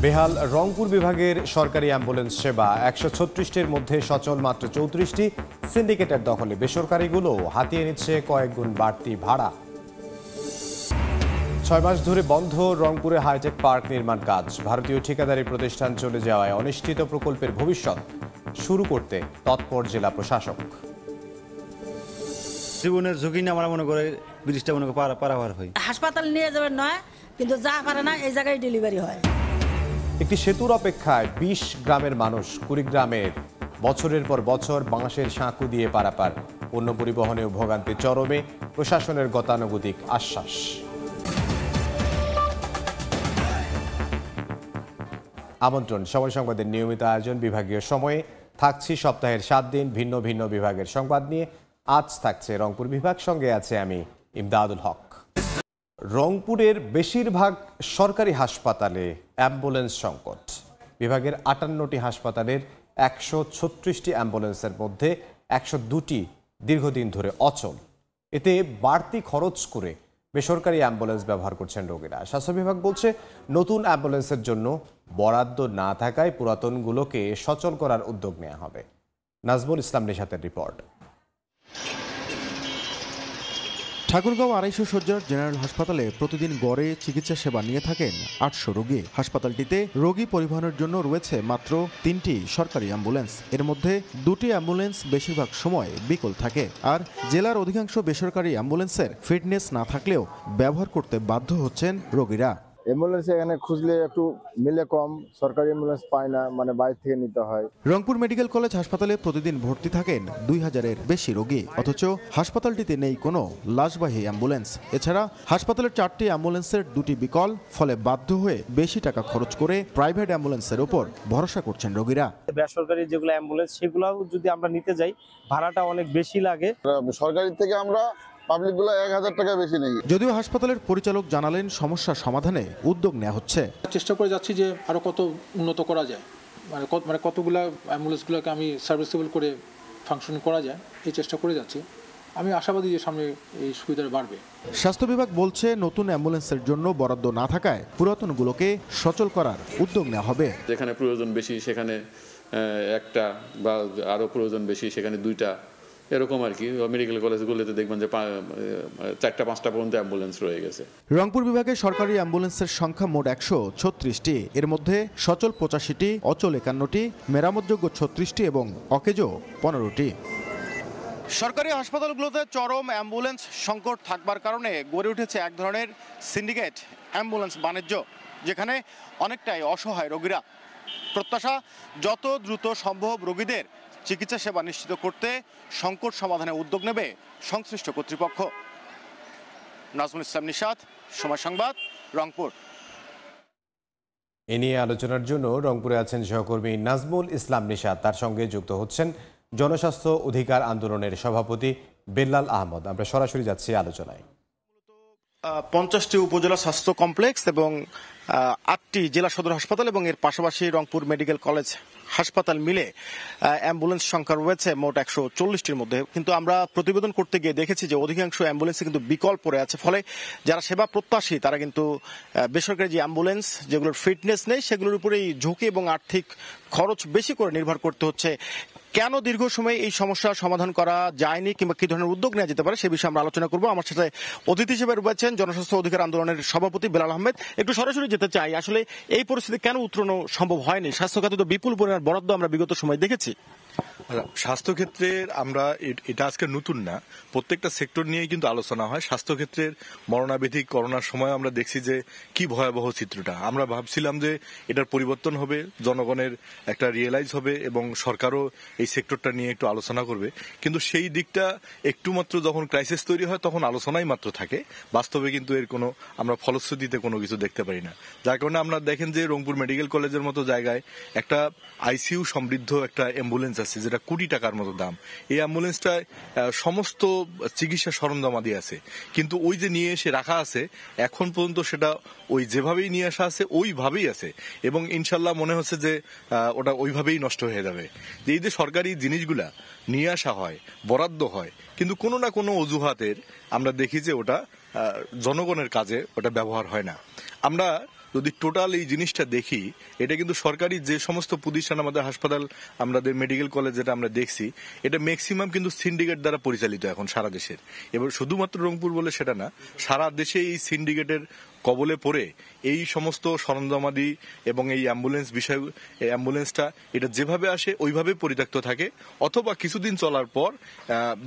বেহাল রংপুর বিভাগের সরকারি অ্যাম্বুলেন্স সেবা ১৩৬টির মধ্যে সচল মাত্র ৩৪টি। সিন্ডিকেটের দখলে বেসরকারিগুলো হাতিয়ে নিচ্ছে কয়েক গুণ বাড়তি ভাড়া। ৬ মাস ধরে বন্ধ রংপুরে হাইটেক পার্ক নির্মাণ কাজ। ভারতীয় ঠিকাদারি প্রতিষ্ঠান চলে যাওয়ায় অনিশ্চিত প্রকল্পের ভবিষ্যৎ শুরু করতে তৎপর জেলা প্রশাসক। জীবনের ঝুঁকি নিয়ে আমরা মনে করে ব্রিজটা মনে করে পারাপার হয়। হাসপাতাল নিয়ে যাবেন নয়, কিন্তু যা পারে না এই জায়গায় ডেলিভারি হয়। একটি সেতুর অপেক্ষায় ২০ গ্রামের মানুষ। কুড়িগ্রামের বছরের পর বছর বাঁশের সাঁকু দিয়ে পারাপার। পণ্য পরিবহনেও ভোগান্তি চরমে, প্রশাসনের গতানুগতিক আশ্বাস। আমন্ত্রণ সময় সংবাদের নিয়মিত আয়োজন বিভাগীয় সময়ে। থাকছি সপ্তাহের 7 দিন ভিন্ন ভিন্ন বিভাগের সংবাদ নিয়ে। আজ থাকছে রংপুর বিভাগ, সঙ্গে আছে আমি ইমদাদুল হক। রংপুরের বেশিরভাগ সরকারি হাসপাতালে অ্যাম্বুলেন্স সংকট। বিভাগের 58টি হাসপাতালের ১৩৬টি অ্যাম্বুলেন্সের মধ্যে ১০২টি দীর্ঘদিন ধরে অচল। এতে বাড়তি খরচ করে বেসরকারি অ্যাম্বুলেন্স ব্যবহার করছেন রোগীরা। স্বাস্থ্য বিভাগ বলছে, নতুন অ্যাম্বুলেন্সের জন্য বরাদ্দ না থাকায় পুরাতনগুলোকে সচল করার উদ্যোগ নেওয়া হবে। নাজমুল ইসলাম নিশাতের রিপোর্ট। ঠাকুরগাঁও ২৫০ শয্যার জেনারেল হাসপাতালে প্রতিদিন গড়ে চিকিৎসা সেবা নিয়ে থাকেন ৮০০ রোগী। হাসপাতালটিতে রোগী পরিবহনের জন্য রয়েছে মাত্র ৩টি সরকারি অ্যাম্বুলেন্স। এর মধ্যে 2টি অ্যাম্বুলেন্স বেশিরভাগ সময় বিকল থাকে। আর জেলার অধিকাংশ বেসরকারি অ্যাম্বুলেন্সের ফিটনেস না থাকলেও ব্যবহার করতে বাধ্য হচ্ছেন রোগীরা। অ্যাম্বুলেন্স এখানে খুঁজলে একটু মিলে কম, সরকারি অ্যাম্বুলেন্স পায় না, মানে বাইরে থেকে নিতে হয়। রংপুর মেডিকেল কলেজ হাসপাতালে প্রতিদিন ভর্তি থাকেন ২০০০-এর বেশি রোগী, অথচ হাসপাতালটিতে নেই কোনো লাশবাহী অ্যাম্বুলেন্স। এছাড়া হাসপাতালের 4টি অ্যাম্বুলেন্সের 2টি বিকল, ফলে বাধ্য হয়ে বেশি টাকা খরচ করে প্রাইভেট অ্যাম্বুলেন্সের উপর ভরসা করছেন রোগীরা। বেসরকারি যেগুলো অ্যাম্বুলেন্স সেগুলো যদি আমরা নিতে যাই ভাড়াটা অনেক বেশি লাগে। সরকারি থেকে আমরা পাবলিকগুলো ১০০০ টাকা বেশি নেই। যদিও হাসপাতালের পরিচালক জানালেন, সমস্যা সমাধানে উদ্যোগ নেওয়া হচ্ছে। চেষ্টা করে যাচ্ছি যে আরো কত উন্নত করা যায়, মানে কতগুলা অ্যাম্বুলেন্সগুলোকে আমি সার্ভিসেবল করে ফাংশন করা যায়, এই চেষ্টা করে যাচ্ছি। আমি আশাবাদী যে সামনে এই সুবিধা বাড়বে। স্বাস্থ্য বিভাগ বলছে, নতুন অ্যাম্বুলেন্সের জন্য বরাদ্দ না থাকায় পুরাতনগুলোকে সচল করার উদ্যোগ নেওয়া হবে। যেখানে প্রয়োজন বেশি সেখানে একটা, বা আরো প্রয়োজন বেশি সেখানে 2টা, এরকম আর কি। মেডিকেল কলেজগুলোতে দেখবেন যে 4টা 5টা পর্যন্ত অ্যাম্বুলেন্স রয়ে গেছে। রংপুর বিভাগে সরকারি অ্যাম্বুলেন্সের সংখ্যা মোট ১৩৬টি। এর মধ্যে সচল ৮৫টি, অচল ৫১টি, মেরামতযোগ্য ৩৬টি এবং অকেজো 15টি। সরকারি হাসপাতালগুলোতে চরম অ্যাম্বুলেন্স সংকট থাকবার কারণে গড়ে উঠেছে এক ধরনের সিন্ডিকেট অ্যাম্বুলেন্স বাণিজ্য, যেখানে অনেকটাই অসহায় রোগীরা। প্রত্যাশা, যত দ্রুত সম্ভব রোগীদের চিকিৎসা সেবা নিশ্চিত করতে সংকট সমাধানে উদ্যোগ নেবে সংশ্লিষ্ট কর্তৃপক্ষ। নাজমুল ইসলাম নিশাত, সময় সংবাদ, রংপুর। এ নিয়ে আলোচনার জন্য রংপুরে আছেন সহকর্মী নাজমুল ইসলাম নিশাত। তার সঙ্গে যুক্ত হচ্ছেন জনস্বাস্থ্য অধিকার আন্দোলনের সভাপতি বেল্লাল আহমদ। আমরা সরাসরি যাচ্ছি আলোচনায়। 50টি উপজেলা স্বাস্থ্য কমপ্লেক্স এবং 8টি জেলা সদর হাসপাতাল এবং এর পাশাপাশি রংপুর মেডিকেল কলেজ হাসপাতাল মিলে অ্যাম্বুলেন্স সংখ্যা রয়েছে মোট 140টির মধ্যে। কিন্তু আমরা প্রতিবেদন করতে গিয়ে দেখেছি যে অধিকাংশ অ্যাম্বুলেন্সে কিন্তু বিকল পড়ে আছে। ফলে যারা সেবা প্রত্যাশী তারা কিন্তু বেসরকারি যে অ্যাম্বুলেন্স যেগুলোর ফিটনেস নেই সেগুলোর উপরেই ঝুঁকি এবং আর্থিক খরচ বেশি করে নির্ভর করতে হচ্ছে। কেন দীর্ঘ সময় এই সমস্যার সমাধান করা যায়নি কিংবা কি ধরনের উদ্যোগ নেওয়া যেতে পারে সে বিষয়ে আমরা আলোচনা করব। আমার সাথে অতিথি হিসেবে রয়েছেন জনস্বাস্থ্য অধিকার আন্দোলনের সভাপতি বেলাল আহমেদ। একটু সরাসরি যেতে চাই, আসলে এই পরিস্থিতি কেন উত্তরণ সম্ভব হয়নি? স্বাস্থ্য খাতে তো বিপুল পরিমাণ বরাদ্দ আমরা বিগত সময় দেখেছি। স্বাস্থ্যক্ষেত্রের আমরা এটা আজকে নতুন না, প্রত্যেকটা সেক্টর নিয়েই কিন্তু আলোচনা হয়। স্বাস্থ্যক্ষেত্রের মরণাবধি করোনার সময় আমরা দেখছি যে কি ভয়াবহ চিত্রটা। আমরা ভাবছিলাম যে এটার পরিবর্তন হবে, জনগণের একটা রিয়েলাইজ হবে এবং সরকারও এই সেক্টরটা নিয়ে একটু আলোচনা করবে। কিন্তু সেই দিকটা একটু মাত্র যখন ক্রাইসিস তৈরি হয় তখন আলোচনাই মাত্র থাকে, বাস্তবে কিন্তু এর কোনো আমরা ফলশ্রুতিতে কোনো কিছু দেখতে পারি না। যার কারণে আমরা দেখেন যে রংপুর মেডিকেল কলেজের মতো জায়গায় একটা আইসিইউ সমৃদ্ধ একটা অ্যাম্বুলেন্স আছে যেটা কোটি টাকার মতো দাম। এই অ্যাম্বুলেন্সটায় সমস্ত চিকিৎসা সরঞ্জামাদি আছে, কিন্তু ওই যে নিয়ে এসে রাখা আছে এখন পর্যন্ত সেটা ওই যেভাবেই নিয়ে আসা আছে ওইভাবেই আছে এবং ইনশাল্লাহ মনে হচ্ছে যে ওটা ওইভাবেই নষ্ট হয়ে যাবে। এই যে সরকারি জিনিসগুলা নিয়ে আসা হয়, বরাদ্দ হয়, কিন্তু কোনো না কোনো অজুহাতের আমরা দেখি যে ওটা জনগণের কাজে ওটা ব্যবহার হয় না। আমরা যদি টোটাল এই জিনিসটা দেখি, এটা কিন্তু সরকারি যে সমস্ত প্রতিষ্ঠান আমাদের হাসপাতাল, আমাদের মেডিকেল কলেজ যেটা আমরা দেখছি, এটা ম্যাক্সিমাম কিন্তু সিন্ডিকেট দ্বারা পরিচালিত এখন সারা দেশের। এবার শুধুমাত্র রংপুর বলে সেটা না, সারা দেশে এই সিন্ডিকেটের কবলে পড়ে এই সমস্ত সরঞ্জামাদি এবং এই অ্যাম্বুলেন্সটা এটা যেভাবে আসে ওইভাবে পরিত্যক্ত থাকে, অথবা কিছুদিন চলার পর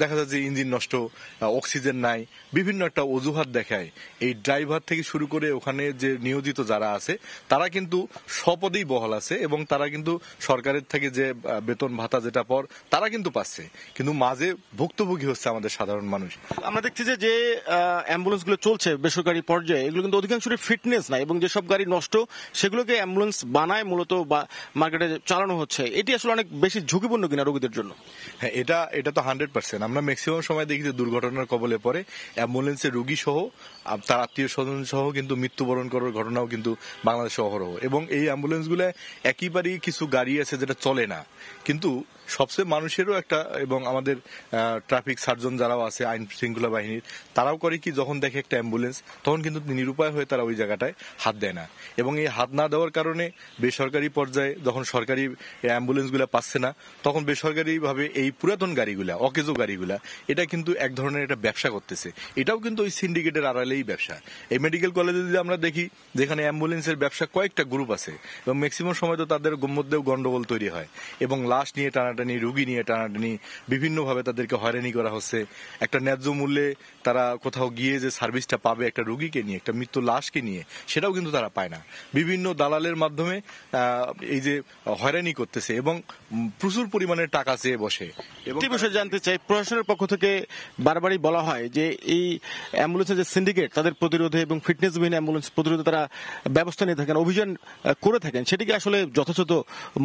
দেখা যায় যে ইঞ্জিন নষ্ট, অক্সিজেন নাই, বিভিন্ন একটা অজুহাত দেখায়। এই ড্রাইভার থেকে শুরু করে ওখানে যে নিয়োজিত যারা আছে তারা কিন্তু স্বপদেই বহাল আছে এবং তারা কিন্তু সরকারের থেকে যে বেতন ভাতা যেটা পর তারা কিন্তু পাচ্ছে, কিন্তু মাঝে ভুক্তভোগী হচ্ছে আমাদের সাধারণ মানুষ। আমরা দেখছি যে অ্যাম্বুলেন্স গুলো চলছে বেসরকারি পর্যায়ে, এগুলো কিন্তু অধিকাংশই ফিটনেস নাই এবং যেসব গাড়ি নষ্ট সেগুলোকে অ্যাম্বুলেন্স বানায় মূলত বা মার্কেটে চালানো হচ্ছে। এটি আসলে অনেক বেশি ঝুঁকিপূর্ণ কিনা রোগীদের জন্য? হ্যাঁ, এটা তো 100%। আমরা ম্যাক্সিমাম সময় দেখি যে দুর্ঘটনার কবলে পড়ে অ্যাম্বুলেন্সের রোগী সহ তার আত্মীয় স্বজন সহ কিন্তু মৃত্যুবরণ করার ঘটনাও কিন্তু বাংলাদেশে অহরহ। এবং এই অ্যাম্বুলেন্সগুলো একেবারেই কিছু গাড়ি আছে যেটা চলে না, কিন্তু সবচেয়ে মানুষেরও একটা, এবং আমাদের ট্রাফিক সার্জন যারাও আছে, আইন শৃঙ্খলা বাহিনীর, তারাও করে কি যখন দেখে একটা অ্যাম্বুলেন্স তখন কিন্তু নিরুপায় হয়ে তারা ওই জায়গাটায় হাত দেয় না। এবং এই হাত না দেওয়ার কারণে বেসরকারি পর্যায়ে যখন সরকারি অ্যাম্বুলেন্সগুলো পাচ্ছে না, তখন বেসরকারিভাবে এই পুরাতন গাড়িগুলা, অকেজো গাড়িগুলা, এটা কিন্তু এক ধরনের একটা ব্যবসা করতেছে। এটাও কিন্তু ওই সিন্ডিকেটের আড়ালেই ব্যবসা। এই মেডিকেল কলেজে যদি আমরা দেখি, যেখানে অ্যাম্বুলেন্সের ব্যবসা কয়েকটা গ্রুপ আছে এবং ম্যাক্সিমাম সময় তো তাদের মধ্যেও গন্ডগোল তৈরি হয় এবং লাশ নিয়ে টানাটানি, রুগী নিয়ে টানাটানি, বিভিন্নভাবে তাদেরকে হয়রানি করা হচ্ছে। একটা ন্যায্য মূল্যে তারা কোথাও গিয়ে যে সার্ভিসটা পাবে একটা রুগীকে নিয়ে, একটা মৃত্যু লাশকে নিয়ে, সেটাও কিন্তু তারা পায় না। বিভিন্ন দালালের মাধ্যমে এই যে হয়রানি করতেছে এবং প্রচুর পরিমাণে টাকা চেয়ে বসে। এবং একটি বিষয় জানতে চাই, প্রশাসনের পক্ষ থেকে বারবারই বলা হয় যে এই অ্যাম্বুলেন্সের যে সিন্ডিকেট তাদের প্রতিরোধে এবং ফিটনেসবিহীন অ্যাম্বুলেন্স প্রতিরোধে তারা ব্যবস্থা নিয়ে থাকেন, অভিযান করে থাকেন, সেটি কি আসলে যথাযথ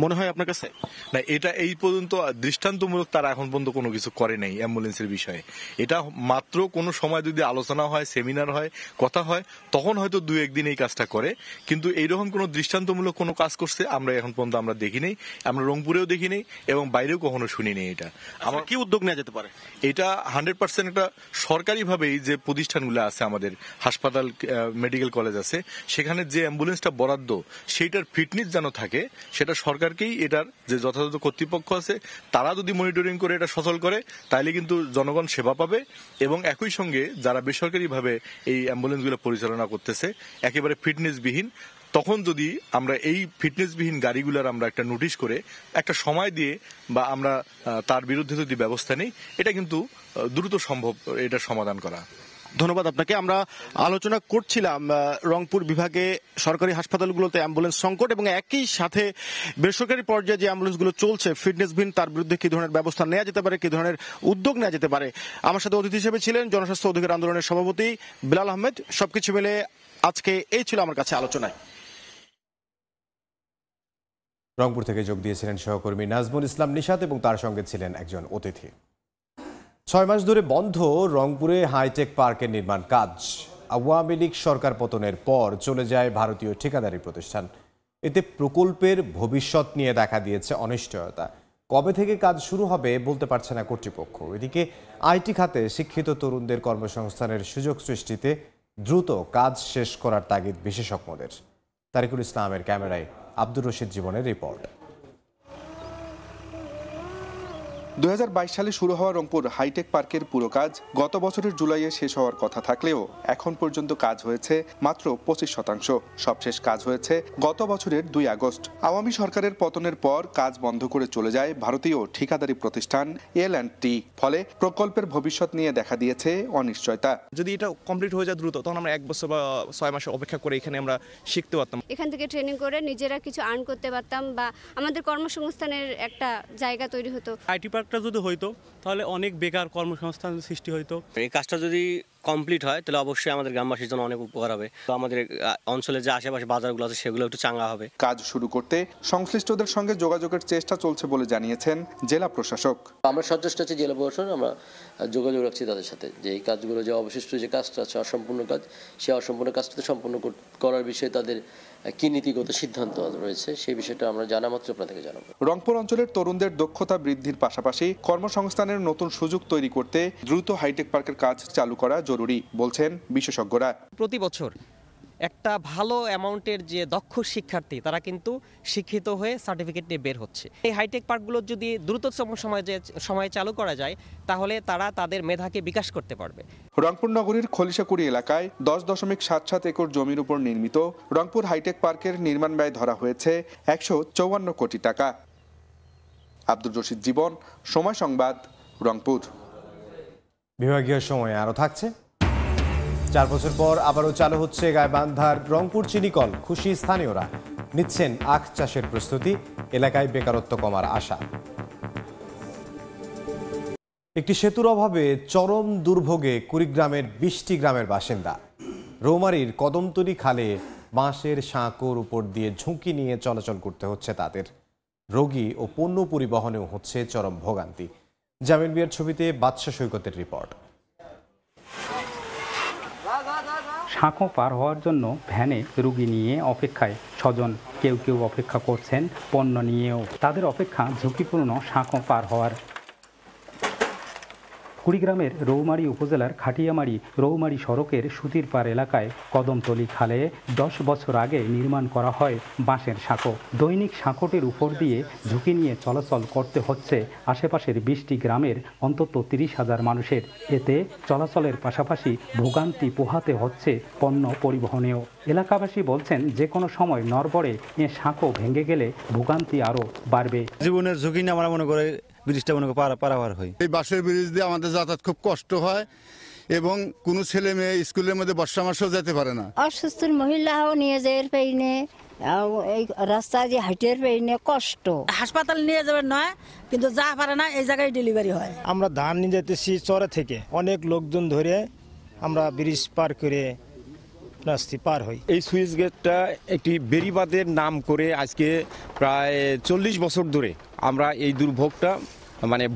মনে হয় আপনার কাছে? না, এটা এই পর্যন্ত দৃষ্টান্তমূলক তারা এখন পর্যন্ত কোনো কিছু করে নাই অ্যাম্বুলেন্সের বিষয়ে। এটা মাত্র কোনো সময় যদি আলোচনা হয়, সেমিনার হয়, কথা হয়, তখন হয়তো 2-1 দিন এই কাজটা করে, কিন্তু এইরকম কোনো দৃষ্টান্তমূলক কোনো কাজ করছে আমরা এখন পর্যন্ত আমরা দেখি নাই। আমরা রংপুরেও দেখি নাই এবং বাইরেও কখনো শুনি নেই। এটা আমার কি উদ্যোগ নেওয়া যেতে পারে? এটা 100% একটা সরকারিভাবেই যে প্রতিষ্ঠানগুলো আছে, আমাদের হাসপাতাল, মেডিকেল কলেজ আছে, সেখানে যে অ্যাম্বুলেন্সটা বরাদ্দ সেইটার ফিটনেস যেন থাকে, সেটা সরকারকেই, এটার যে যথাযথ কর্তৃপক্ষ আছে তারা যদি মনিটরিং করে এটা সচল করে, তাইলে কিন্তু জনগণ সেবা পাবে। এবং একই সঙ্গে যারা বেসরকারিভাবে এই অ্যাম্বুলেন্সগুলো পরিচালনা করতেছে একেবারে ফিটনেসবিহীন, তখন যদি আমরা এই ফিটনেসবিহীন গাড়িগুলোর আমরা একটা নোটিশ করে একটা সময় দিয়ে বা আমরা তার বিরুদ্ধে যদি ব্যবস্থা নিই, এটা কিন্তু দ্রুত সম্ভব এটার সমাধান করা। ধন্যবাদ আপনাকে। আমরা আলোচনা করছিলাম রংপুর বিভাগে সরকারি হাসপাতালগুলোতে অ্যাম্বুলেন্স সংকট এবং একই সাথে বেসরকারি পর্যায়ে যে অ্যাম্বুলেন্সগুলো চলছে ফিটনেসবিহীন, তার বিরুদ্ধে কি ধরনের ব্যবস্থা নেওয়া যেতে পারে, কি ধরনের উদ্যোগ নেওয়া যেতে পারে। আমার সাথে অতিথি হিসেবে ছিলেন জনস্বাস্থ্য অধিকার আন্দোলনের সভাপতি বিলাল আহমেদ। সবকিছু মিলে আজকে এই ছিল আমার কাছে আলোচনায়। রংপুর থেকে যোগ দিয়েছিলেন সহকর্মী নাজমুল ইসলাম নিশাত এবং তার সঙ্গে ছিলেন একজন অতিথি। 6 মাস ধরে বন্ধ রংপুরে হাইটেক পার্কের নির্মাণ কাজ। আওয়ামী লীগ সরকার পতনের পর চলে যায় ভারতীয় ঠিকাদারি প্রতিষ্ঠান। এতে প্রকল্পের ভবিষ্যৎ নিয়ে দেখা দিয়েছে অনিশ্চয়তা। কবে থেকে কাজ শুরু হবে বলতে পারছে না কর্তৃপক্ষ। এদিকে আইটি খাতে শিক্ষিত তরুণদের কর্মসংস্থানের সুযোগ সৃষ্টিতে দ্রুত কাজ শেষ করার তাগিদ বিশেষজ্ঞদের। তারিকুল ইসলামের ক্যামেরায় আব্দুর রশিদ জীবনের রিপোর্ট। 2022 সালে শুরু হওয়া রংপুর হাইটেক পার্কের পুরো কাজ গত বছরের জুলাইয়ে শেষ হওয়ার কথা থাকলেও এখন পর্যন্ত কাজ হয়েছে মাত্র 25%। সবশেষ কাজ হয়েছে গত বছরের 2 আগস্ট। আওয়ামী সরকারের পতনের পর কাজ বন্ধ করে চলে যায় ভারতীয় ঠিকাদারি প্রতিষ্ঠান L&T। ফলে প্রকল্পের ভবিষ্যৎ নিয়ে দেখা দিয়েছে অনিশ্চয়তা। যদি এটা কমপ্লিট হয়ে যায় দ্রুত, তখন আমরা 1 বছর বা 6 মাস অপেক্ষা করে এখানে আমরা শিখতে পারতাম। এখান থেকে ট্রেনিং করে নিজেরা কিছু আর্ন করতে পারতাম বা আমাদের কর্মসংস্থানের একটা জায়গা তৈরি হতো। আইটি পার্কটা যদি হইতো তাহলে অনেক বেকার কর্মসংস্থান সৃষ্টি হইতো। এই কাজটা যদি কমপ্লিট হয় তাহলে অবশ্যই আমাদের গ্রামবাসীর জন্য অনেক উপকার হবে। তো আমাদের অঞ্চলে যে আশেপাশে বাজারগুলো আছে সেগুলো একটু চাঙ্গা হবে। কাজ শুরু করতে সংশ্লিষ্টদের সঙ্গে যোগাযোগের চেষ্টা চলছে বলে জানিয়েছেন জেলা প্রশাসক। আমরা সচেষ্ট আছি, জেলা প্রশাসন আমরা যোগাযোগ রাখছি তাদের সাথে, যে এই কাজগুলো, যে অবশিষ্ট যে কাজটা আছে অসম্পূর্ণ কাজ, সেই অসম্পূর্ণ কাজটাতে সম্পূর্ণ করার বিষয়ে তাদের কি নীতিগত সিদ্ধান্ত রয়েছে সেই বিষয়টা আমরা জানা মাত্র আপনাদেরকে জানাবো। রংপুর অঞ্চলের তরুণদের দক্ষতা বৃদ্ধির পাশাপাশি কর্মসংস্থানের নতুন সুযোগ তৈরি করতে দ্রুত হাইটেক পার্কের কাজ চালু করা জরুরি বলছেন বিশেষজ্ঞরা। প্রতি বছর একটা ভালো অ্যামাউন্টের যে দক্ষ শিক্ষার্থী তারা কিন্তু শিক্ষিত হয়ে সার্টিফিকেট নিয়ে বের হচ্ছে। এই হাইটেক পার্কগুলো যদি দ্রুততম সময়ে চালু করা যায় তাহলে তারা তাদের মেধাকে বিকাশ করতে পারবে। রংপুর নগরীর খলিশাকুড়ি এলাকায় 10.77 একর জমির উপর নির্মিত রংপুর হাইটেক পার্কের নির্মাণ ব্যয় ধরা হয়েছে 154 কোটি টাকা। আব্দুর রশিদ জীবন, সময় সংবাদ, রংপুর। বিভাগীয় সময়ে আরও থাকছে। 4 বছর পর আবারও চালু হচ্ছে গাইবান্ধার রংপুর চিনিকল। খুশি স্থানীয়রা, নিচ্ছেন আখ চাষের প্রস্তুতি। এলাকায় বেকারত্ব কমার আশা। একটি সেতুর অভাবে চরম দুর্ভোগে কুড়িগ্রামের 20টি গ্রামের বাসিন্দা। রৌমারীর কদমতলী খালে বাঁশের সাঁকোর উপর দিয়ে ঝুঁকি নিয়ে চলাচল করতে হচ্ছে তাদের। রোগী ও পণ্য পরিবহনেও হচ্ছে চরম ভোগান্তি। জামিল বিয়ার ছবিতে বাদশা সৈকতের রিপোর্ট। সাঁকো পার হওয়ার জন্য ভ্যানে রোগী নিয়ে অপেক্ষায় স্বজন, কেউ কেউ অপেক্ষা করছেন পণ্য নিয়েও। তাদের অপেক্ষা ঝুঁকিপূর্ণ সাঁকো পার হওয়ার। কুড়িগ্রামের রৌমারী উপজেলার খাটিয়ামারি রৌমারী সড়কের সুতিরপাড় এলাকায় কদমতলী খালে 10 বছর আগে নির্মাণ করা হয় বাঁশের সাঁকো। দৈনিক সাঁকোটির উপর দিয়ে ঝুঁকি নিয়ে চলাচল করতে হচ্ছে আশেপাশের 20টি গ্রামের অন্তত 30,000 মানুষের। এতে চলাচলের পাশাপাশি ভোগান্তি পোহাতে হচ্ছে পণ্য পরিবহনেও। এলাকাবাসী বলছেন যে কোনো সময় নড়বড়ে এ সাঁকো ভেঙে গেলে ভোগান্তি আরও বাড়বে। জীবনের ঝুঁকি নিয়ে আমরা মনে করে ব্রিজটা মনে করে পারাপার হই। এই বাঁশের ব্রিজ দিয়ে আমাদের যাতায়াত খুব কষ্ট হয় এবং কোনো ছেলে মেয়ে স্কুলের মধ্যে বর্ষা মাসেও যেতে পারে না। অসুস্থ মহিলাও নিয়ে যায় পেইনে, এই রাস্তা দিয়ে হাইটের পেইনে কষ্ট। হাসপাতাল নিয়ে যাবেন নয়, কিন্তু যা পারে না এই জায়গায় ডেলিভারি হয়। আমরা ধান নিয়ে যেতেছি চরে থেকে, অনেক লোকজন ধরে আমরা ব্রিজ পার করে রাস্তা পার হই। এই সুইচ গেটটা একটি বেড়িবাঁধের নাম করে আজকে প্রায় 40 বছর ধরে আমরা এই দুর্ভোগটা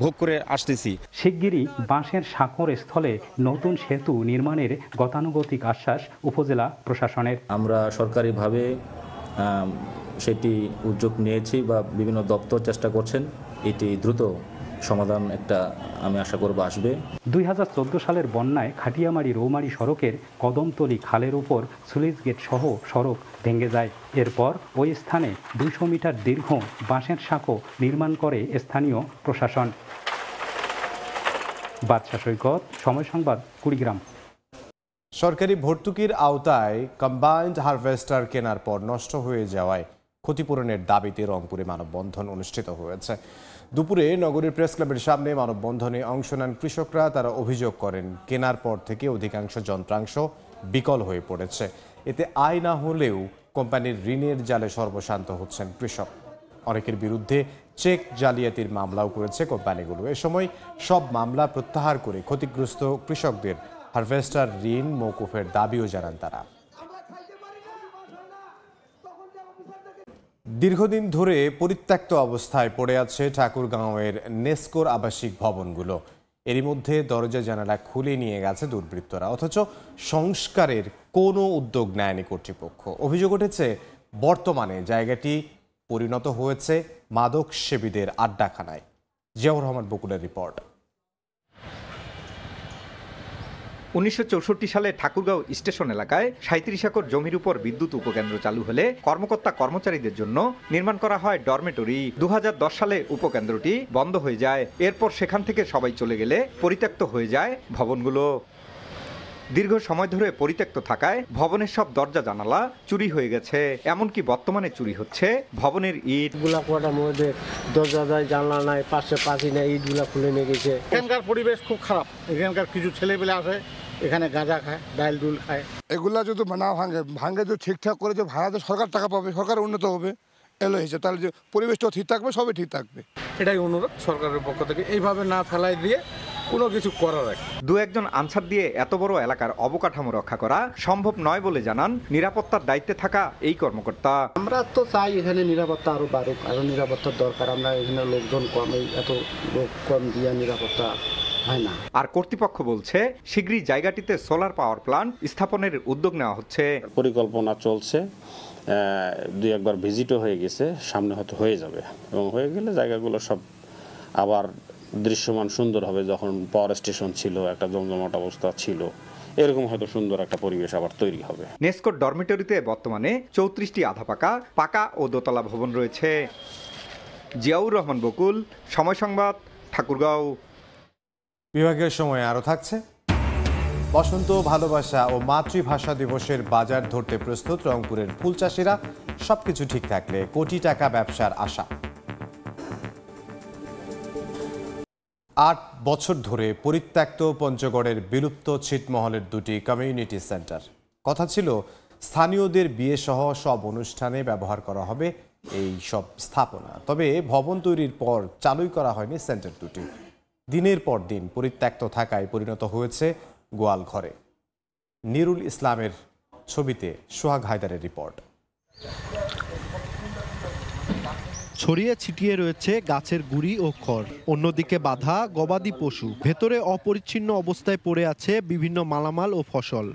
ভোগ করে আসতেছি। শিগগিরই বাঁশের সাঁকোর স্থলে নতুন সেতু নির্মাণের গতানুগতিক আশ্বাস উপজেলা প্রশাসনের। আমরা সরকারিভাবে সেটি উদ্যোগ নিয়েছি বা বিভিন্ন দপ্তর চেষ্টা করছেন। এটি দ্রুত সমাধান একটা আমি আশা করব আসবে। 2014 সালের বন্যায় খাটিয়ামারি রৌমারী সড়কের কদমতলী খালের উপর স্লুইস গেট সহ সড়ক ভেঙে যায়। এরপর ওই স্থানে 200 মিটার দীর্ঘ বাঁশের সাঁকো নির্মাণ করে স্থানীয় প্রশাসন। বাদশা সৈকত, সময় সংবাদ, কুড়িগ্রাম। সরকারি ভর্তুকির আওতায় কম্বাইন্ড হারভেস্টার কেনার পর নষ্ট হয়ে যাওয়ায় ক্ষতিপূরণের দাবিতে রংপুরে মানববন্ধন অনুষ্ঠিত হয়েছে। দুপুরে নগরীর প্রেস ক্লাবের সামনে মানববন্ধনে অংশ নেন কৃষকরা। তারা অভিযোগ করেন কেনার পর থেকে অধিকাংশ যন্ত্রাংশ বিকল হয়ে পড়েছে। এতে আয় না হলেও কোম্পানির ঋণের জালে সর্বশান্ত হচ্ছেন কৃষক। অনেকের বিরুদ্ধে চেক জালিয়াতির মামলাও করেছে কোম্পানিগুলো। এ সময় সব মামলা প্রত্যাহার করে ক্ষতিগ্রস্ত কৃষকদের হারভেস্টার ঋণ মওকুফের দাবিও জানান তারা। দীর্ঘদিন ধরে পরিত্যক্ত অবস্থায় পড়ে আছে ঠাকুরগাঁওয়ের নেস্কোর আবাসিক ভবনগুলো। এরই মধ্যে দরজা জানালা খুলে নিয়ে গেছে দুর্বৃত্তরা, অথচ সংস্কারের কোনো উদ্যোগ নেয়নি কর্তৃপক্ষ। অভিযোগ উঠেছে বর্তমানে জায়গাটি পরিণত হয়েছে মাদক সেবীদের আড্ডাখানায়। জিয়াউর রহমান বকুলের রিপোর্ট। 1964 সালে ঠাকুরগাঁও স্টেশন এলাকায় 37 একর জমির উপর বিদ্যুৎ উপকেন্দ্র চালু হলে কর্মকর্তা কর্মচারীদের জন্য নির্মাণ করা হয় ডরমেটরি। 2010 সালে উপকেন্দ্রটি বন্ধ হয়ে যায়। এরপর সেখান থেকে সবাই চলে গেলে পরিত্যক্ত হয়ে যায় ভবনগুলো। দীর্ঘ সময় ধরে পরিত্যক্ত থাকায় ভবনের সব দরজা জানালা চুরি হয়ে গেছে। এমনকি বর্তমানে চুরি হচ্ছে ভবনের ইটগুলা, কোয়াটার মধ্যে দরজা নাই, জানলা নাই, পাশে পাঁচি নাই, ইটগুলা খুলে নিয়ে গেছে। এখানকার পরিবেশ খুব খারাপ। এখানকার কিছু ছেলেপেলে আসে, এখানে গাঁজা খায়, ডাইল ডুল খায়। এগুলা যদি না ভাঙে যদি ঠিকঠাক করে যে ভাড়াতে সরকার টাকা পাবে, সরকার উন্নত হবে, এলো হয়েছে, তাহলে যে পরিবেশটাও ঠিক থাকবে, সবই ঠিক থাকবে। এটাই অনুরোধ সরকারের পক্ষ থেকে, এইভাবে না ফেলাই দিয়ে কোনো কিছু করার আগে দু একজন আনসার দিয়ে এত বড় এলাকার অবকাঠামো রক্ষা করা সম্ভব নয় বলে জানান নিরাপত্তার দায়িত্বে থাকা এই কর্মকর্তা। আমরা তো চাই এখানে নিরাপত্তা আরো বাড়ুক, আরো নিরাপত্তার দরকার। আমরা এখানে লোকজন কম, এত লোক কম দিয়ে নিরাপত্তা হয় না। আর কর্তৃপক্ষ বলছে শীঘ্রই জায়গাটিতে সোলার পাওয়ার প্ল্যান্ট স্থাপনের উদ্যোগ নেওয়া হচ্ছে। পরিকল্পনা চলছে, দুই একবার ভিজিটও হয়ে গেছে, সামনে হয়তো হয়ে যাবে এবং হয়ে গেলে জায়গাগুলো সব আবার দৃশ্যমান সুন্দর হবে। যখন পাওয়ার স্টেশন ছিল, একটা জমজমাট অবস্থা ছিল, এরকম হয়তো সুন্দর একটা পরিবেশ আবার তৈরি হবে। নেস্কো ডরমিটরিতে বর্তমানে 34টি আধা পাকা, পাকা ও দোতলা ভবন রয়েছে। জিয়াউর রহমান বকুল, সময় সংবাদ, ঠাকুরগাঁও। বিভাগের সময় আরও থাকছে। বসন্ত, ভালোবাসা ও মাতৃভাষা দিবসের বাজার ধরতে প্রস্তুত রংপুরের ফুল চাষিরা। সবকিছু ঠিক থাকলে কোটি টাকা ব্যবসার আশা। 8 বছর ধরে পরিত্যক্ত পঞ্চগড়ের বিলুপ্ত ছিটমহলের 2টি কমিউনিটি সেন্টার। কথা ছিল স্থানীয়দের বিয়ে সহ সব অনুষ্ঠানে ব্যবহার করা হবে এই সব স্থাপনা। তবে ভবন তৈরির পর চালুই করা হয়নি সেন্টার দুটি। দিনের পর দিন পরিত্যক্ত থাকায় পরিণত হয়েছে গোয়াল ঘরে। নীরুল ইসলামের ছবিতে সোহাগ হায়দারের রিপোর্ট। ছড়িয়ে ছিটিয়ে রয়েছে গাছের গুড়ি ও খড়, অন্যদিকে বাঁধা গবাদি পশু। ভেতরে অপরিচ্ছন্ন অবস্থায় পড়ে আছে বিভিন্ন মালামাল ও ফসল।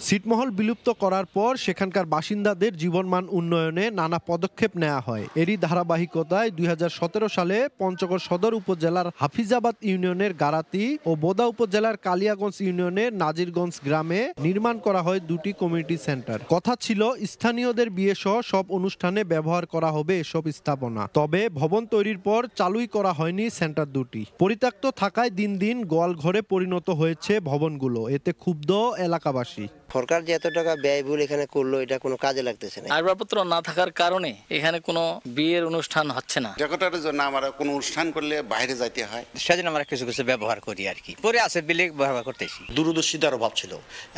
ছিটমহল বিলুপ্ত করার পর সেখানকার বাসিন্দাদের জীবনমান উন্নয়নে নানা পদক্ষেপ নেওয়া হয়। এরই ধারাবাহিকতায় 2017 সালে পঞ্চগড় সদর উপজেলার হাফিজাবাদ ইউনিয়নের গারাতি ও বোদা উপজেলার কালিয়াগঞ্জ ইউনিয়নের নাজিরগঞ্জ গ্রামে নির্মাণ করা হয় 2টি কমিউনিটি সেন্টার। কথা ছিল স্থানীয়দের বিয়ে সহ সব অনুষ্ঠানে ব্যবহার করা হবে এসব স্থাপনা। তবে ভবন তৈরির পর চালুই করা হয়নি সেন্টার দুটি। পরিত্যক্ত থাকায় দিন দিন গোয়াল ঘরে পরিণত হয়েছে ভবনগুলো। এতে ক্ষুব্ধ এলাকাবাসী। সরকার যে এত টাকা ব্যয়বহুল এখানে করলো, এটা কোনো কাজে লাগতেছে না। আসবাবপত্র না থাকার কারণে এখানে কোনো বিয়ের অনুষ্ঠান হচ্ছে না। ডেকোরেটরের জন্য আমরা কোনো অনুষ্ঠান করলে বাইরে যাইতে হয়, সেজন্য আমরা কিছু কিছু ব্যবহার করি আর কি। পরে আছে বিলে ব্যবহার করতেছি। দূরদর্শিতার অভাব ছিল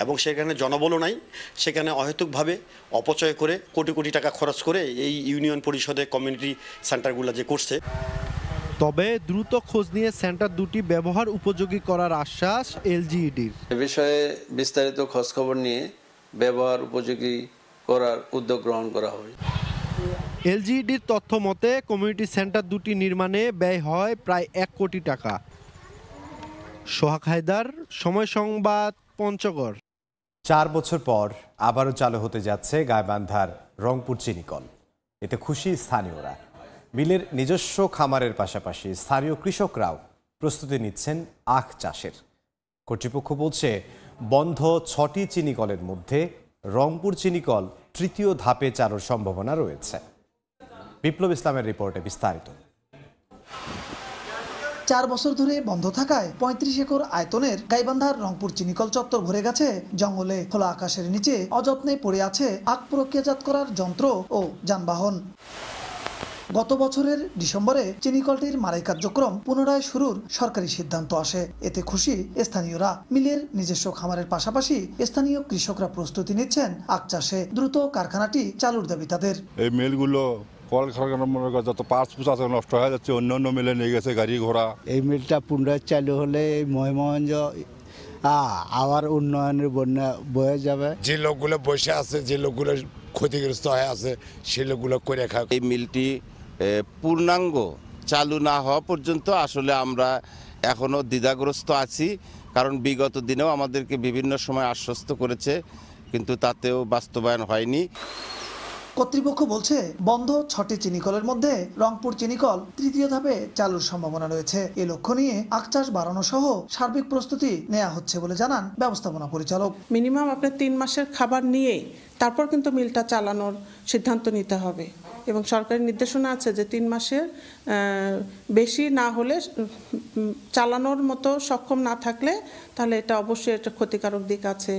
এবং সেখানে জনবলও নাই। সেখানে অহেতুকভাবে অপচয় করে কোটি কোটি টাকা খরচ করে এই ইউনিয়ন পরিষদে কমিউনিটি সেন্টারগুলো যে করছে। তবে দ্রুত খোঁজ নিয়ে সেন্টার দুটি ব্যবহার উপযোগী করার আশ্বাস এলজিইডির। এ বিষয়ে বিস্তারিত খোঁজখবর নিয়ে ব্যবহার উপযোগী করার উদ্যোগ গ্রহণ করা হবে। এলজিইডির তথ্য মতে কমিউনিটি সেন্টার দুটি নির্মাণে ব্যয় হয় প্রায় 1 কোটি টাকা। সোহাগ হায়দার, সময় সংবাদ, পঞ্চগড়। 4 বছর পর আবারও চালু হতে যাচ্ছে গাইবান্ধার রংপুর চিনিকল। এতে খুশি স্থানীয়রা। মিলের নিজস্ব খামারের পাশাপাশি স্থানীয় কৃষকরাও প্রস্তুতি নিচ্ছেন আখ চাষের। কর্তৃপক্ষ বলছে বন্ধ 6টি চিনিকলের মধ্যে রংপুর চিনিকল তৃতীয় ধাপে চালুর সম্ভাবনা রয়েছে। বিপ্লব ইসলামের রিপোর্টে বিস্তারিত। 4 বছর ধরে বন্ধ থাকায় 35 একর আয়তনের গাইবান্ধার রংপুর চিনিকল চত্বর ভরে গেছে জঙ্গলে। খোলা আকাশের নিচে অযত্নে পড়ে আছে আখ প্রক্রিয়াজাত করার যন্ত্র ও যানবাহন। গত বছরের ডিসেম্বরে চিনিকলটির মারাই কার্যক্রম পুনরায় শুরুর সরকারি সিদ্ধান্ত আসে। এতে খুশি স্থানীয়রা। মিলের নিজস্ব খামারের পাশাপাশি স্থানীয় কৃষকরা প্রস্তুতি নিচ্ছেন আখ চাষে। দ্রুত কারখানাটি চালুর দাবি তাদের। এই মিলগুলো কলকারখানার যত পার্টস আছে নষ্ট হয়ে যাচ্ছে, অন্য অন্য মিলে নিয়ে গেছে গাড়ি ঘোড়া। এই মিলটা পুনরায় চালু হলে মহিমগঞ্জ আবার উন্নয়নের বন্যা বয়ে যাবে। যে লোকগুলো বসে আছে, যে লোকগুলো ক্ষতিগ্রস্ত হয়ে আছে, সেই লোকগুলো করে খায়। এই মিলটি পূর্ণাঙ্গ চালু না হওয়া পর্যন্ত আসলে আমরা এখনও দ্বিধাগ্রস্ত আছি। কারণ বিগত দিনেও আমাদেরকে বিভিন্ন সময় আশ্বস্ত করেছে, কিন্তু তাতেও বাস্তবায়ন হয়নি। কর্তৃপক্ষ বলছে বন্ধ 6টি চিনিকলের মধ্যে রংপুর চিনিকল তৃতীয় ধাপে চালুর সম্ভাবনা রয়েছে। এ লক্ষ্য নিয়ে আখ চাষ বাড়ানো সহ সার্বিক প্রস্তুতি নেওয়া হচ্ছে বলে জানান ব্যবস্থাপনা পরিচালক। মিনিমাম আপনার 3 মাসের খাবার নিয়ে তারপর কিন্তু মিলটা চালানোর সিদ্ধান্ত নিতে হবে এবং সরকারি নির্দেশনা আছে যে 3 মাসের বেশি না হলে চালানোর মতো সক্ষম না থাকলে তাহলে এটা অবশ্যই একটা ক্ষতিকারক দিক আছে।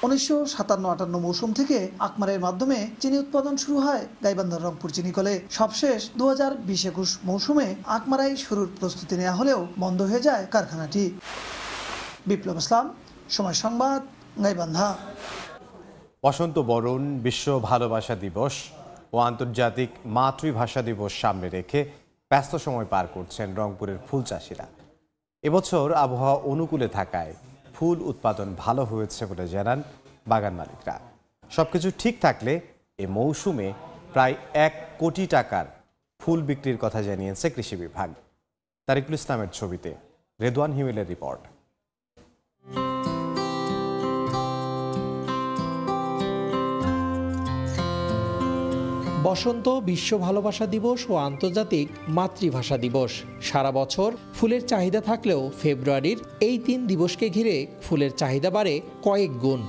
1957-58 মৌসুম থেকে আখমারের মাধ্যমে চিনি উৎপাদন শুরু হয় গাইবান্ধার রংপুর চিনিকলে। সবশেষ 2020-21 মৌসুমে আখমারাই শুরুর প্রস্তুতি নেওয়া হলেও বন্ধ হয়ে যায় কারখানাটি। বিপ্লব ইসলাম, সময় সংবাদ, গাইবান্ধা। বসন্ত বরণ, বিশ্ব ভালোবাসা দিবস ও আন্তর্জাতিক মাতৃভাষা দিবস সামনে রেখে ব্যস্ত সময় পার করছেন রংপুরের ফুল চাষিরা। এবছর আবহাওয়া অনুকূলে থাকায় ফুল উৎপাদন ভালো হয়েছে বলে জানান বাগান মালিকরা। সবকিছু ঠিক থাকলে এ মৌসুমে প্রায় 1 কোটি টাকার ফুল বিক্রির কথা জানিয়েছে কৃষি বিভাগ। তারিকুল ইসলামের ছবিতে রেদওয়ান হিমেলের রিপোর্ট। বসন্ত বিশ্ব ভালোবাসা দিবস ও আন্তর্জাতিক মাতৃভাষা দিবস। সারা বছর ফুলের চাহিদা থাকলেও ফেব্রুয়ারির এই 3 দিবসকে ঘিরে ফুলের চাহিদা বাড়ে কয়েক গুণ।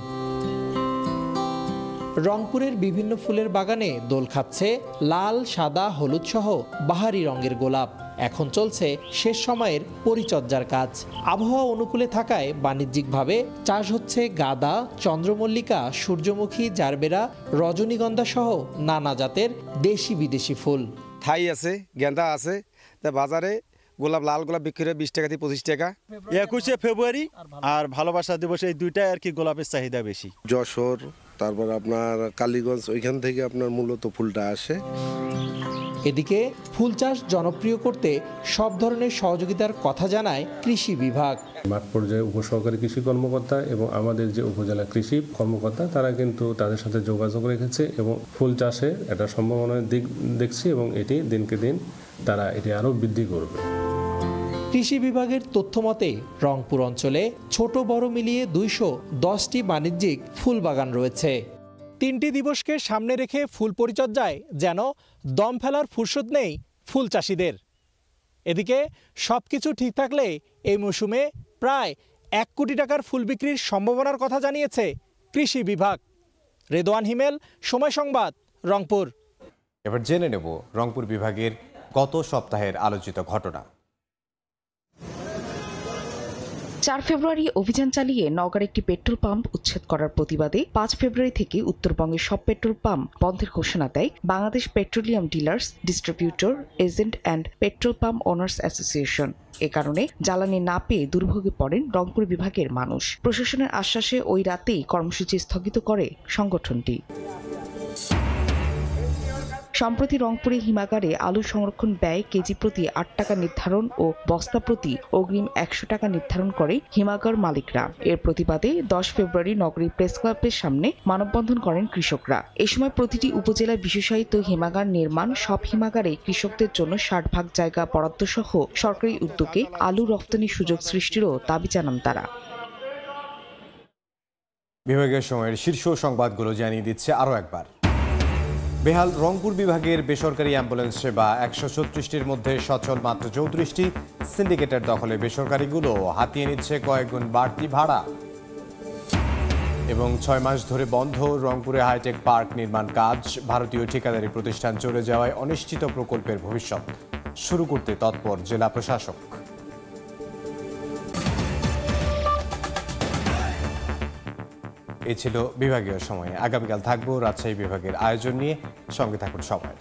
রংপুরের বিভিন্ন ফুলের বাগানে দোল খাচ্ছে লাল, সাদা, হলুদ সহ বাহারি রঙের গোলাপ। এখন চলছে শেষ সময়ের পরিচর্যার কাজ। আবহাওয়া অনুকূলে থাকায় বাণিজ্যিকভাবে চাষ হচ্ছে গাঁদা, চন্দ্রমল্লিকা, সূর্যমুখী, জারবেরা, রজনীগন্ধা সহ নানা জাতের দেশি বিদেশি ফুল। থাই আছে, গেঁদা আছে, তা বাজারে গোলাপ, লাল গোলাপ বিক্রি হয় 20 টাকা থেকে 25 টাকা। 21শে ফেব্রুয়ারি আর ভালোবাসা দিবস, এই দুইটাই আর কি গোলাপের চাহিদা বেশি। যশোর, তারপর আপনার কালীগঞ্জ, ওইখান থেকে আপনার মূলত ফুলটা আসে। এদিকে ফুল চাষ জনপ্রিয় করতে সব ধরনের সহযোগিতার কথা জানায় কৃষি বিভাগ। মাঠ পর্যায়ে উপসহকারী কৃষি কর্মকর্তা এবং আমাদের যে উপজেলা কৃষি কর্মকর্তা তারা কিন্তু তাদের সাথে যোগাযোগ রেখেছে এবং ফুল চাষে একটা সম্ভাবনার দিক দেখছি এবং এটি দিনকে দিন তারা এটি আরও বৃদ্ধি করবে। কৃষি বিভাগের তথ্য মতে রংপুর অঞ্চলে ছোট বড় মিলিয়ে 210টি বাণিজ্যিক ফুল বাগান রয়েছে। 3টি দিবসকে সামনে রেখে ফুল পরিচর্যায় যেন দম ফেলার ফুরসত নেই ফুল চাষিদের। এদিকে সবকিছু ঠিক থাকলে এই মৌসুমে প্রায় 1 কোটি টাকার ফুল বিক্রির সম্ভাবনার কথা জানিয়েছে কৃষি বিভাগ। রেদওয়ান হিমেল, সময় সংবাদ, রংপুর। এবার জেনে নেব রংপুর বিভাগের গত সপ্তাহের আলোচিত ঘটনা। 4 ফেব্রুয়ারি অভিযান চালিয়ে নওগাঁর একটি পেট্রোল পাম্প উচ্ছেদ করার প্রতিবাদে 5 ফেব্রুয়ারি থেকে উত্তরবঙ্গের সব পেট্রোল পাম্প বন্ধের ঘোষণা দেয় Bangladesh petroleum dealers, distributor, agent and petrol pump owners association. এ কারণে জ্বালানি না পেয়ে দুর্ভোগে পড়েন রংপুর বিভাগের মানুষ। প্রশাসনের আশ্বাসে ওই রাতেই কর্মসূচি স্থগিত করে সংগঠনটি। সম্প্রতি রংপুরে হিমাগারে আলু সংরক্ষণ ব্যয় কেজি প্রতি 8 টাকা নির্ধারণ ও বস্তা প্রতি অগ্রিম 100 টাকা নির্ধারণ করে হিমাগার মালিকরা। এর প্রতিবাদে 10 ফেব্রুয়ারি নগরীর প্রেস ক্লাবের সামনে মানববন্ধন করেন কৃষকরা। এ সময় প্রতিটি উপজেলায় বিশেষায়িত হিমাগার নির্মাণ, সব হিমাগারে কৃষকদের জন্য 60 ভাগ জায়গা বরাদ্দ সহ সরকারি উদ্যোগে আলু রফতানির সুযোগ সৃষ্টিরও দাবি জানান তারা। বিভাগীয় সময়ের শীর্ষ সংবাদগুলো জানিয়ে দিচ্ছে আরও একবার। বেহাল রংপুর বিভাগের বেসরকারি অ্যাম্বুলেন্স সেবা 136টির মধ্যে সচল মাত্র 34টি। সিন্ডিকেটের দখলে বেসরকারিগুলো হাতিয়ে নিচ্ছে কয়েক গুণ বাড়তি ভাড়া। এবং 6 মাস ধরে বন্ধ রংপুরে হাইটেক পার্ক নির্মাণ কাজ। ভারতীয় ঠিকাদারি প্রতিষ্ঠান চলে যাওয়ায় অনিশ্চিত প্রকল্পের ভবিষ্যৎ শুরু করতে তৎপর জেলা প্রশাসক। এই ছিল বিভাগীয় সময়ে। আগামীকাল থাকবো রাজশাহী বিভাগের আয়োজন নিয়ে। সঙ্গে থাকুন সবাই।